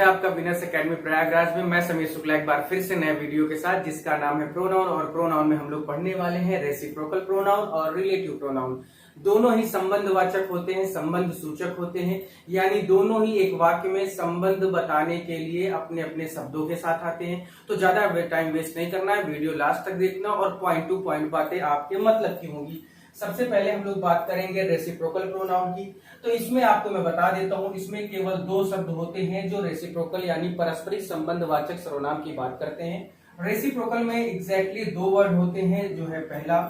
आपका winners academy Prayagraj में। मैं समीर शुक्ला एक बार फिर से नए वीडियो के साथ, जिसका नाम है प्रोनाउन। और प्रोनाउन में हम लोग पढ़ने वाले हैं रेसिप्रोकल प्रोनाउन और रिलेटिव प्रोनाउन। दोनों ही संबंधवाचक होते हैं, संबंध सूचक होते हैं, यानी दोनों ही एक वाक्य में संबंध बताने के लिए अपने अपने शब्दों के साथ आते हैं। तो ज्यादा टाइम वेस्ट नहीं करना है, वीडियो लास्ट तक देखना और पॉइंट टू पॉइंट बातें आपके मतलब की होंगी। सबसे पहले हम लोग बात करेंगे रेसिप्रोकल प्रोनाउन की। तो इसमें आपको मैं बता देता हूं, इसमें केवल दो शब्द होते हैं जो रेसिप्रोकल यानी पारस्परिक संबंधवाचक सर्वनाम की बात करते हैं। रेसिप्रोकल में एग्जैक्टली दो वर्ड होते हैं, जो है पहला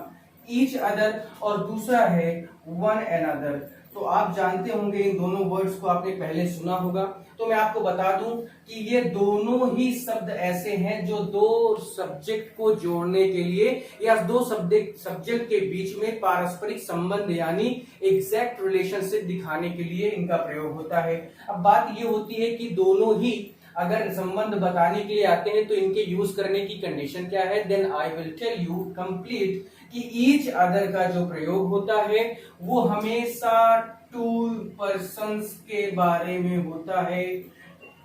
ईच अदर और दूसरा है वन अनदर। तो आप जानते होंगे, इन दोनों वर्ड्स को आपने पहले सुना होगा। तो मैं आपको बता दूं कि ये दोनों ही शब्द ऐसे हैं जो दो सब्जेक्ट को जोड़ने के लिए या दो सब्जेक्ट के बीच में पारस्परिक संबंध यानी एग्जैक्ट रिलेशनशिप दिखाने के लिए इनका प्रयोग होता है। अब बात ये होती है कि दोनों ही अगर संबंध बताने के लिए आते हैं तो इनके यूज करने की कंडीशन क्या है। Then I will tell you complete कि ईच अदर का जो प्रयोग होता है वो हमेशा टू पर्सन्स के बारे में होता है।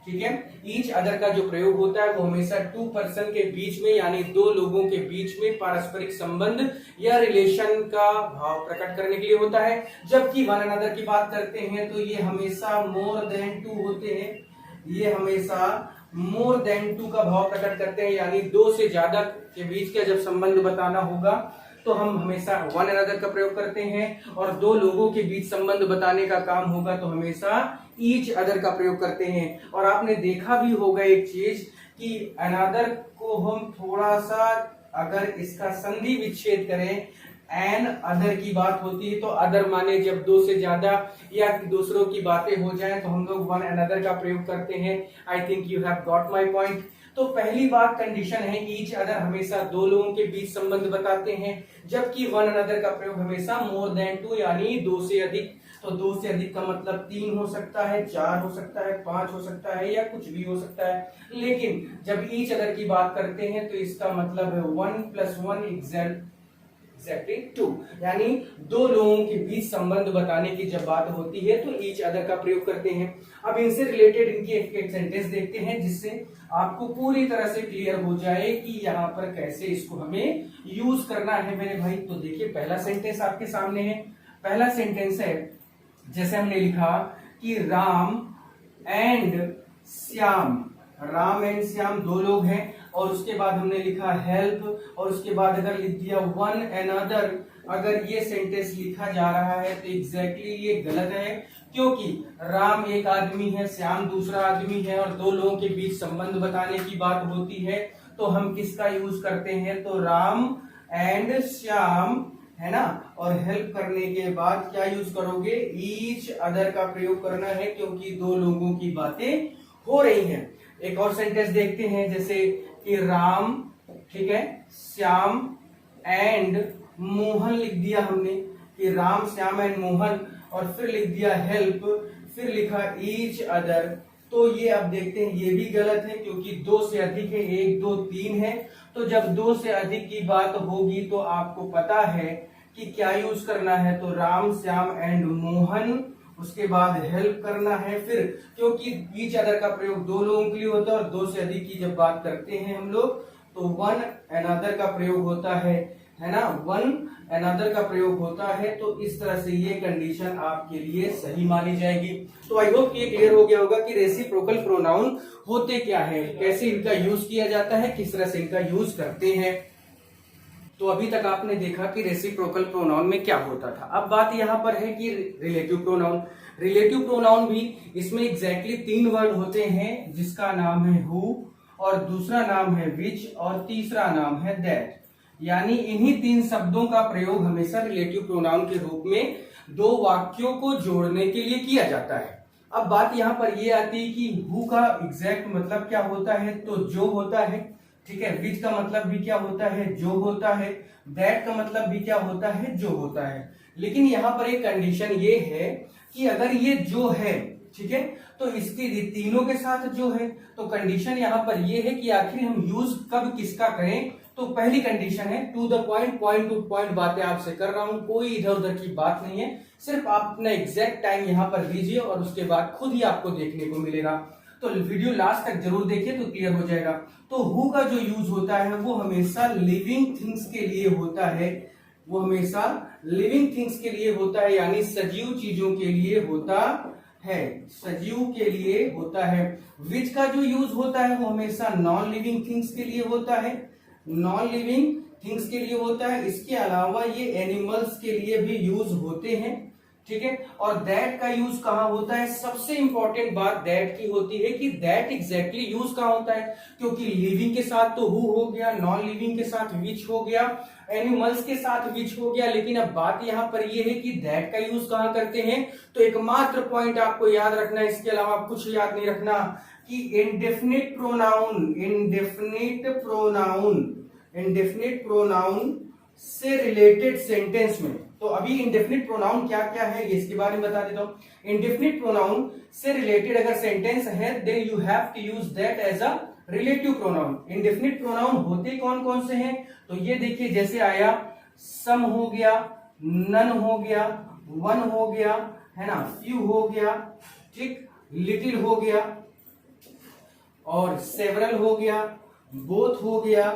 ठीक है, ईच अदर का जो प्रयोग होता है वो हमेशा टू पर्सन के बीच में यानी दो लोगों के बीच में पारस्परिक संबंध या रिलेशन का भाव प्रकट करने के लिए होता है। जबकि वन अनदर की बात करते हैं तो ये हमेशा मोर देन टू होते हैं, ये हमेशा मोर देन टू का भाव प्रकट करते हैं, यानी दो से ज्यादा के बीच का जब संबंध बताना होगा तो हम हमेशा वन अनदर का प्रयोग करते हैं, और दो लोगों के बीच संबंध बताने का काम होगा तो हमेशा ईच अदर का प्रयोग करते हैं। और आपने देखा भी होगा एक चीज कि अनदर को हम थोड़ा सा अगर इसका संधि विच्छेद करें, एन अदर की बात होती है तो अदर माने जब दो से ज्यादा या दूसरों की बातें हो जाए तो हम लोग वन अनदर का प्रयोग करते हैं। I think you have got my point. तो पहली बात कंडीशन है, ईच अदर हमेशा दो लोगों के बीच संबंध बताते हैं, जबकि वन अनदर का प्रयोग हमेशा मोर देन टू यानी दो से अधिक। तो दो से अधिक का मतलब तीन हो सकता है, चार हो सकता है, पांच हो सकता है या कुछ भी हो सकता है। लेकिन जब ईच अदर की बात करते हैं तो इसका मतलब है one plus one exactly two, यानी दो लोगों के बीच संबंध बताने की जब बात होती है तो ईच अदर का प्रयोग करते हैं। अब इनसे रिलेटेड इनकी एक सेंटेंस देखते हैं जिससे आपको पूरी तरह से क्लियर हो जाए कि यहाँ पर कैसे इसको हमें यूज करना है मेरे भाई। तो देखिए, पहला सेंटेंस आपके सामने है। पहला सेंटेंस है, जैसे हमने लिखा कि राम एंड श्याम, राम एंड श्याम दो लोग हैं, और उसके बाद हमने लिखा हेल्प, और उसके बाद अगर लिख दिया वन अनदर। अगर ये सेंटेंस लिखा जा रहा है तो एग्जैक्टली ये गलत है, क्योंकि राम एक आदमी है, श्याम दूसरा आदमी है, और दो लोगों के बीच संबंध बताने की बात होती है तो हम किसका यूज करते हैं, तो राम एंड श्याम, है ना। और हेल्प करने के बाद क्या यूज करोगे, ईच अदर का प्रयोग करना है, क्योंकि दो लोगों की बातें हो रही हैं। एक और सेंटेंस देखते हैं, जैसे कि राम, ठीक है, श्याम एंड मोहन लिख दिया हमने कि राम श्याम एंड मोहन, और फिर लिख दिया हेल्प, फिर लिखा ईच अदर। तो ये अब देखते हैं, ये भी गलत है क्योंकि दो से अधिक है, एक दो तीन है। तो जब दो से अधिक की बात होगी तो आपको पता है कि क्या यूज करना है, तो राम श्याम एंड मोहन, उसके बाद हेल्प करना है। फिर क्योंकि ईच अदर का प्रयोग दो लोगों के लिए होता है और दो से अधिक की जब बात करते हैं हम लोग तो वन अनदर का प्रयोग होता है ना, वन अनदर का प्रयोग होता है। तो इस तरह से ये कंडीशन आपके लिए सही मानी जाएगी। तो आई होप ये क्लियर हो गया होगा कि रेसिप्रोकल प्रोनाउन होते क्या है, कैसे इनका यूज किया जाता है, किस तरह से इनका यूज करते हैं। तो अभी तक आपने देखा कि रेसिप्रोकल प्रोनाउन में क्या होता था। अब बात यहाँ पर है कि रिलेटिव प्रोनाउन। रिलेटिव प्रोनाउन भी, इसमें एग्जैक्टली तीन वर्ड होते हैं, जिसका नाम है हु, और दूसरा नाम है विच, और तीसरा नाम है दैट। यानी इन्हीं तीन शब्दों का प्रयोग हमेशा रिलेटिव प्रोनाउन के रूप में दो वाक्यों को जोड़ने के लिए किया जाता है। अब बात यहाँ पर यह आती है कि हु का एग्जैक्ट मतलब क्या होता है, तो जो होता है, ठीक है। विच का मतलब भी क्या होता है, जो होता है। दैट का मतलब भी क्या होता है, जो होता है। लेकिन यहाँ पर एक कंडीशन ये है कि अगर ये जो है, ठीक है, तो इसके तीनों के साथ जो है, तो कंडीशन यहाँ पर ये है कि आखिर हम यूज कब किसका करें। तो पहली कंडीशन है to the point, point to point बातें आपसे कर रहा हूं, कोई इधर उधर की बात नहीं है। सिर्फ आप अपना एग्जैक्ट टाइम यहाँ पर दीजिए और उसके बाद खुद ही आपको देखने को मिलेगा। तो वीडियो लास्ट तक जरूर देखिए तो क्लियर हो जाएगा। तो हु का जो यूज होता है वो हमेशा लिविंग थिंग्स के लिए होता है, वो हमेशा लिविंग थिंग्स के लिए होता है, यानी सजीव चीजों के लिए होता है, सजीव के लिए होता है। विच का जो यूज होता है वो हमेशा नॉन लिविंग थिंग्स के लिए होता है, नॉन लिविंग थिंग्स के लिए होता है। इसके अलावा ये एनिमल्स के लिए भी यूज होते हैं, ठीक है। और दैट का यूज कहां होता है, सबसे इंपॉर्टेंट बात दैट की होती है कि दैट एग्जैक्टली यूज कहां होता है, क्योंकि लिविंग के साथ तो हु हो गया, नॉन लिविंग के साथ विच हो गया, एनिमल्स के साथ विच हो गया, लेकिन अब बात यहां पर यह है कि दैट का यूज कहां करते हैं। तो एकमात्र पॉइंट आपको याद रखना है, इसके अलावा कुछ याद नहीं रखना, कि indefinite pronoun, indefinite pronoun, indefinite pronoun से रिलेटेड सेंटेंस में। तो अभी इंडेफिनिट प्रोनाउन क्या क्या है ये इसके बारे में बता देता हूं। इंडेफिनिट प्रोनाउन से रिलेटेड अगर सेंटेंस है then you have to use that as a relative pronoun. Indefinite pronoun होते कौन कौन से हैं, तो ये देखिए जैसे आया सम हो गया, नन हो गया, वन हो गया, है ना, फ्यू हो गया, ठीक, लिटिल हो गया, और सेवरल हो गया, बोथ हो गया,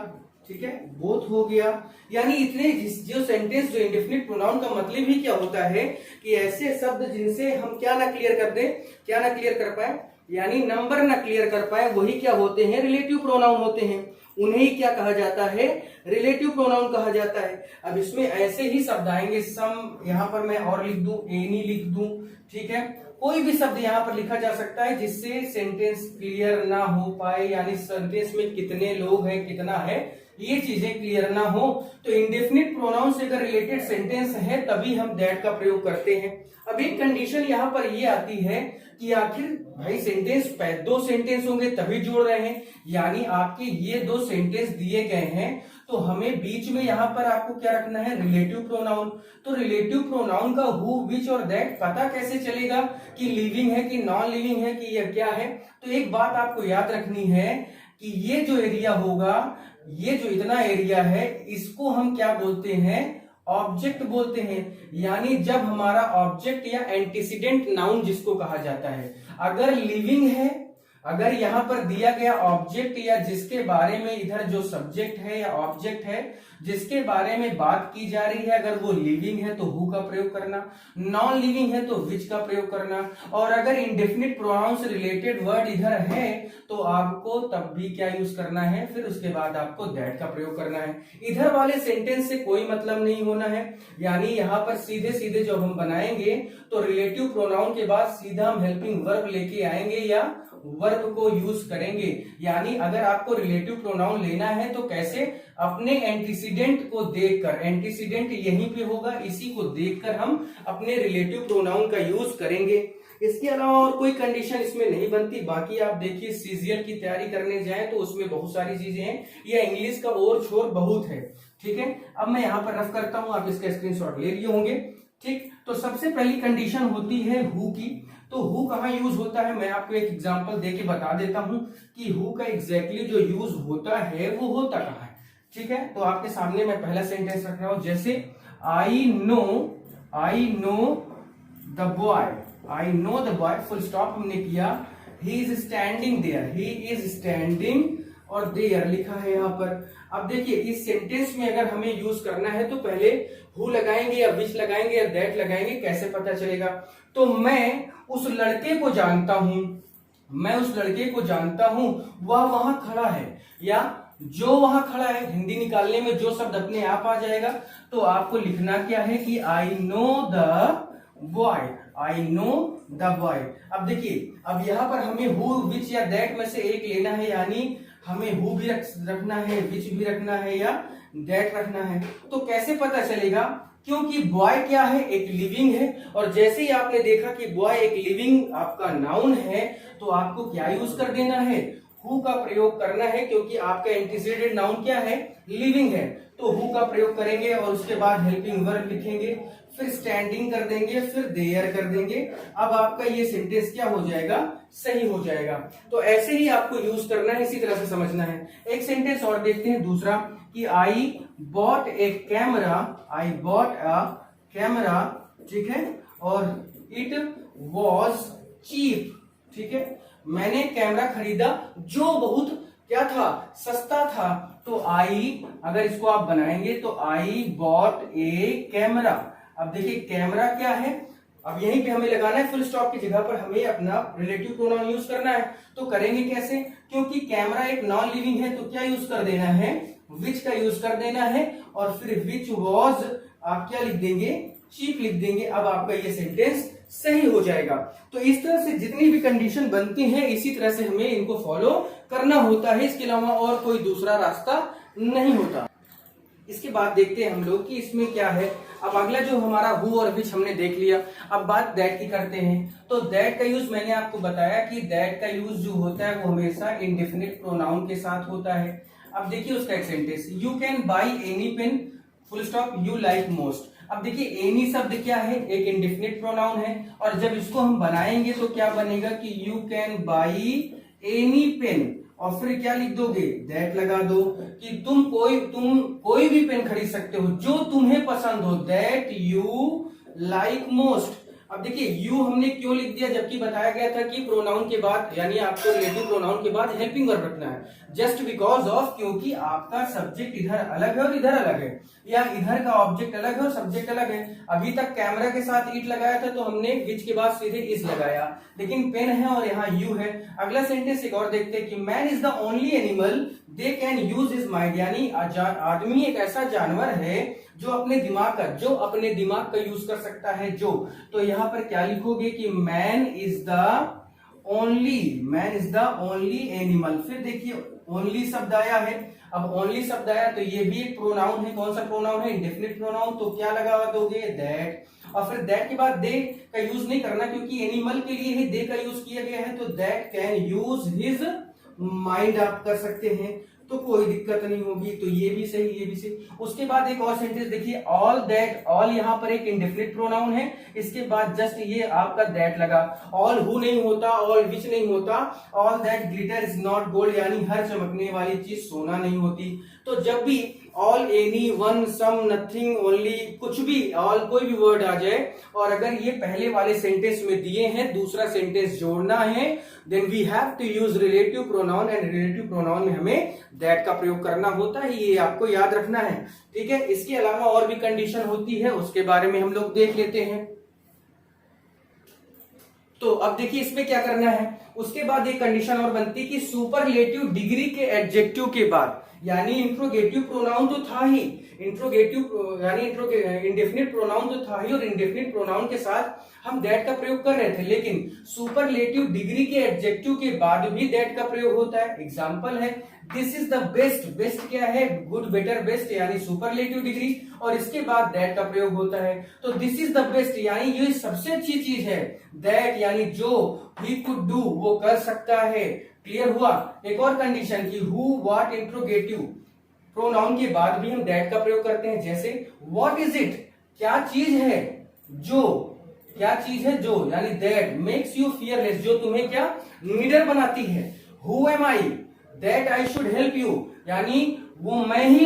ठीक है, बोथ हो गया। यानी इतने जो सेंटेंस, जो इंडेफिनिट प्रोनाउन का मतलब ही क्या होता है कि ऐसे शब्द जिनसे हम क्या ना क्लियर कर दें, क्या ना क्लियर कर पाए, यानी नंबर ना क्लियर कर पाए, वही क्या होते हैं, रिलेटिव प्रोनाउन होते हैं। उन्हें ही क्या कहा जाता है, रिलेटिव प्रोनाउन कहा जाता है। अब इसमें ऐसे ही शब्द आएंगे, सम, यहां पर मैं और लिख दूं, एनी लिख दूं, ठीक है, कोई भी शब्द यहां पर लिखा जा सकता है जिससे सेंटेंस क्लियर ना हो पाए, यानी सेंटेंस में कितने लोग हैं, कितना है, ये चीजें क्लियर ना हो। तो इंडेफिनिट प्रोनाउन से अगर रिलेटेड सेंटेंस है तभी हम दैट का प्रयोग करते हैं। अब एक कंडीशन यहां पर ये आती है कि आखिर भाई सेंटेंस, दो सेंटेंस होंगे तभी जोड़ रहे हैं, यानी आपके ये दो सेंटेंस दिए गए हैं तो हमें बीच में यहां पर आपको क्या रखना है, रिलेटिव प्रोनाउन। तो रिलेटिव प्रोनाउन का हु, विच और दैट पता कैसे चलेगा कि लिविंग है कि नॉन लिविंग है कि यह क्या है। तो एक बात आपको याद रखनी है कि ये जो एरिया होगा, ये जो इतना एरिया है, इसको हम क्या बोलते हैं, ऑब्जेक्ट बोलते हैं। यानी जब हमारा ऑब्जेक्ट या एंटीसीडेंट नाउन जिसको कहा जाता है, अगर लिविंग है, अगर यहां पर दिया गया ऑब्जेक्ट या जिसके बारे में इधर जो सब्जेक्ट है या ऑब्जेक्ट है जिसके बारे में बात की जा रही है, अगर वो लिविंग है तो हु का प्रयोग करना, नॉन लिविंग है तो विच का प्रयोग करना, और अगर इंडेफिनिट प्रोनाउन से रिलेटेड वर्ड इधर है तो आपको तब भी क्या यूज करना है, फिर उसके बाद आपको दैट का प्रयोग करना है। इधर वाले सेंटेंस से कोई मतलब नहीं होना है, यानी यहां पर सीधे सीधे जब हम बनाएंगे तो रिलेटिव प्रोनाउन के बाद सीधा हम हेल्पिंग वर्ब लेके आएंगे या वर्ब को यूज करेंगे। यानी अगर आपको रिलेटिव प्रोनाउन लेना है तो कैसे, अपने एंटीसीडेंट को देखकर, एंटीसीडेंट यहीं पे होगा, इसी को देखकर हम अपने रिलेटिव प्रोनाउन का यूज करेंगे। इसके अलावा और कोई कंडीशन इसमें नहीं बनती। बाकी आप देखिए सीजीएल की तैयारी करने जाए तो उसमें बहुत सारी चीजें हैं, या इंग्लिश का और छोर बहुत है, ठीक है। अब मैं यहाँ पर रफ करता हूं, आप इसका स्क्रीनशॉट ले लिए होंगे, ठीक। तो सबसे पहली कंडीशन होती है हु की। तो हु कहाँ यूज होता है, मैं आपको एक एग्जांपल देके बता देता हूं कि हु का एग्जैक्टली जो यूज होता है वो होता कहाँ है, ठीक है। तो आपके सामने मैं पहला सेंटेंस रख रहा हूं, जैसे I know the boy, I know the boy, full stop हमने किया, he is standing there, he is standing और देयर लिखा है यहाँ पर। अब देखिए इस सेंटेंस में अगर हमें यूज करना है तो पहले हु लगाएंगे या विच लगाएंगे या दैट लगाएंगे, कैसे पता चलेगा। तो मैं उस लड़के को जानता हूं, मैं उस लड़के को जानता हूं, वह वहां खड़ा है, या जो वहां खड़ा है, हिंदी निकालने में जो शब्द अपने आप आ जाएगा। तो आपको लिखना क्या है कि आई know the boy, I know the boy. अब देखिए अब यहां पर हमें हु, विच या दैट में से एक लेना है, यानी हमें हु भी रखना है, विच भी रखना है या दैट रखना है। तो कैसे पता चलेगा, क्योंकि बॉय क्या है, एक लिविंग है, और जैसे ही आपने देखा कि बॉय एक लिविंग आपका नाउन है तो आपको क्या यूज कर देना है, हु का प्रयोग करना है, क्योंकि आपका एंटीसीडेंट नाउन क्या है, लिविंग है। तो हु का प्रयोग करेंगे और उसके बाद हेल्पिंग वर्ब लिखेंगे, फिर स्टैंडिंग कर देंगे, फिर देयर कर देंगे। अब आपका ये सेंटेंस क्या हो जाएगा, सही हो जाएगा। तो ऐसे ही आपको यूज करना है, इसी तरह से समझना है। एक सेंटेंस और देखते हैं दूसरा, कि I bought A camera, I bought a camera, ठीक है, और इट वॉज चीप, ठीक है, मैंने कैमरा खरीदा जो बहुत क्या था, सस्ता था। तो आई, अगर इसको आप बनाएंगे तो आई बॉट ए कैमरा। अब देखिए कैमरा क्या है, अब यहीं पे हमें लगाना है फुल स्टॉप की जगह पर हमें अपना रिलेटिव प्रोनाउन यूज करना है। तो करेंगे कैसे, क्योंकि कैमरा एक नॉन लिविंग है तो क्या यूज कर देना है, विच का यूज कर देना है, और फिर विच वॉज आप क्या लिख देंगे, चीप लिख देंगे। अब आपका ये सेंटेंस सही हो जाएगा। तो इस तरह से जितनी भी कंडीशन बनती हैं इसी तरह से हमें इनको फॉलो करना होता है, इसके अलावा और कोई दूसरा रास्ता नहीं होता। इसके बाद देखते हैं हम लोग कि इसमें क्या है। अब अगला जो हमारा हु और विच हमने देख लिया, अब बात दैट की करते हैं। तो दैट का यूज मैंने आपको बताया कि दैट का यूज जो होता है वो हमेशा इंडेफिनिट प्रोनाउन के साथ होता है। अब देखिए उसका एक sentence, you can buy any pen full stop you like most. अब देखिए एनी शब्द क्या है, एक इंडेफिनिट प्रोनाउन है, और जब इसको हम बनाएंगे तो क्या बनेगा कि you can buy any pen, और फिर क्या लिख दोगे, दैट लगा दो कि तुम कोई भी पेन खरीद सकते हो जो तुम्हें पसंद हो, दैट यू लाइक मोस्ट। अब देखिए यू हमने क्यों लिख दिया, जबकि बताया गया था कि प्रोनाउन के बाद यानी आपको रिलेटिव प्रोनाउन के बाद हेल्पिंग वर्ब रखना है, जस्ट बिकॉज ऑफ, क्योंकि आपका सब्जेक्ट इधर अलग है और इधर अलग है, या इधर का ऑब्जेक्ट अलग है और सब्जेक्ट अलग है। अभी तक कैमरा के साथ इट लगाया था तो हमने विच के बाद सीधे इज लगाया, लेकिन पेन है और यहाँ यू है। अगला सेंटेंस एक और देखते हैं कि man is the only animal they can use his mind, यानी आदमी एक ऐसा जानवर है जो अपने दिमाग का यूज कर सकता है जो। तो यहाँ पर क्या लिखोगे कि man is the only animal. फिर देखिए ओनली शब्द आया है, अब ओनली शब्द आया तो ये भी एक प्रोनाउन है। कौन सा प्रोनाउन है, इंडेफिनिट प्रोनाउन, तो क्या लगा दोगे, दैट। और फिर दैट के बाद दे का यूज नहीं करना क्योंकि एनिमल के लिए ही दे का यूज किया गया है, तो that can use his mind आप कर सकते हैं, तो कोई दिक्कत नहीं होगी। तो ये भी सही, ये भी सही। उसके बाद एक और सेंटेंस देखिए, ऑल दैट, ऑल यहाँ पर एक इंडेफिनिट प्रोनाउन है, इसके बाद जस्ट ये आपका दैट लगा। ऑल हु नहीं होता, ऑल विच नहीं होता, all that glitter is not gold, यानी हर चमकने वाली चीज सोना नहीं होती। तो जब भी ऑल, एनी, वन, सम, नथिंग, ओनली, कुछ भी, ऑल कोई भी वर्ड आ जाए और अगर ये पहले वाले सेंटेंस में दिए हैं, दूसरा सेंटेंस जोड़ना है, then we have to use relative pronoun, and relative pronoun में हमें दैट का प्रयोग करना होता है, ये आपको याद रखना है, ठीक है। इसके अलावा और भी कंडीशन होती है, उसके बारे में हम लोग देख लेते हैं। तो अब देखिए इसमें क्या करना है। उसके बाद एक कंडीशन और बनती है कि सुपरलेटिव डिग्री के एडजेक्टिव के बाद, यानी इंट्रोगेटिव प्रोनाउन तो था ही, इंडेफिनिट प्रोनाउन तो था ही, और इंडेफिनिट प्रोनाउन के साथ हम दैट का प्रयोग कर रहे थे, लेकिन सुपरलेटिव डिग्री के एडजेक्टिव के बाद भी दैट का प्रयोग होता है। एग्जांपल है, this is the best, best क्या है, गुड, बेटर, बेस्ट, यानी सुपरलेटिव डिग्री, और इसके बाद दैट का प्रयोग होता है। तो दिस इज द बेस्ट यानी ये सबसे अच्छी चीज है, दैट यानी जो, ही कुड डू वो कर सकता है, क्लियर हुआ। एक और कंडीशन की हु, व्हाट, इंट्रोगेटिव प्रोनाउन के बाद भी हम दैट का प्रयोग करते हैं, जैसे व्हाट इज इट, क्या चीज है, जो, क्या चीज है जो, यानी दैट मेक्स यू फियरलेस, जो तुम्हें क्या निडर बनाती है। Who am I, that I should help you, यानी वो मैं ही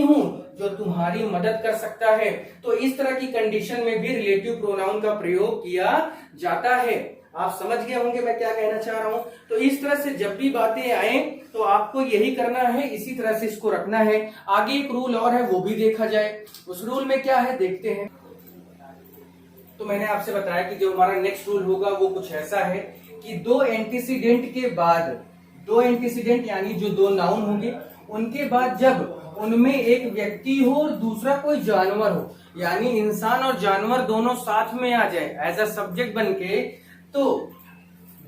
हूं जो तुम्हारी मदद कर सकता है। तो इस तरह की कंडीशन में भी रिलेटिव प्रोनाउन का प्रयोग किया जाता है। आप समझ गए होंगे मैं क्या कहना चाह रहा हूं। तो इस तरह से जब भी बातें आए तो आपको यही करना है, इसी तरह से इसको रखना है। आगे एक रूल और है, वो भी देखा जाए। उस रूल में क्या है देखते हैं। तो मैंने आपसे बताया कि जो हमारा नेक्स्ट रूल होगा वो कुछ ऐसा है कि दो एंटीसीडेंट के बाद, दो एंटीसीडेंट यानी जो दो नाउन होंगे उनके बाद जब उनमें एक व्यक्ति हो और दूसरा कोई जानवर हो, यानी इंसान और जानवर दोनों साथ में आ जाए एज अ सब्जेक्ट बन के, तो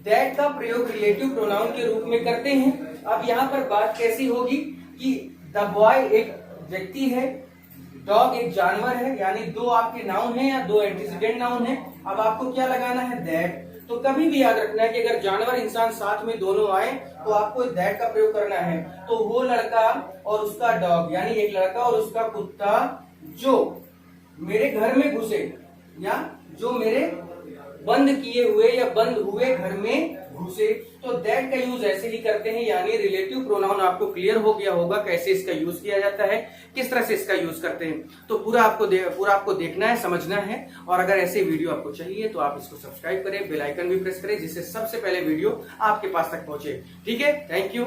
दैट का प्रयोग रिलेटिव प्रोनाउन के रूप में करते हैं। अब यहाँ पर बात कैसी होगी कि द बॉय एक व्यक्ति है, डॉग एक जानवर है, यानी दो आपके नाउन है या दो एंटीसीडेंट नाउन है। अब आपको क्या लगाना है, दैट। तो कभी भी याद रखना है कि अगर जानवर इंसान साथ में दोनों आए तो आपको दैट का प्रयोग करना है। तो वो लड़का और उसका डॉग, यानी एक लड़का और उसका कुत्ता जो मेरे घर में घुसे, या जो मेरे बंद किए हुए या बंद हुए घर में घुसे, तो दैट का यूज ऐसे ही करते हैं। यानी रिलेटिव प्रोनाउन आपको क्लियर हो गया होगा कैसे इसका यूज किया जाता है, किस तरह से इसका यूज करते हैं। तो पूरा आपको देखना है, समझना है। और अगर ऐसे वीडियो आपको चाहिए तो आप इसको सब्सक्राइब करें, बेल आइकन भी प्रेस करें, जिससे सबसे पहले वीडियो आपके पास तक पहुंचे। ठीक है, थैंक यू।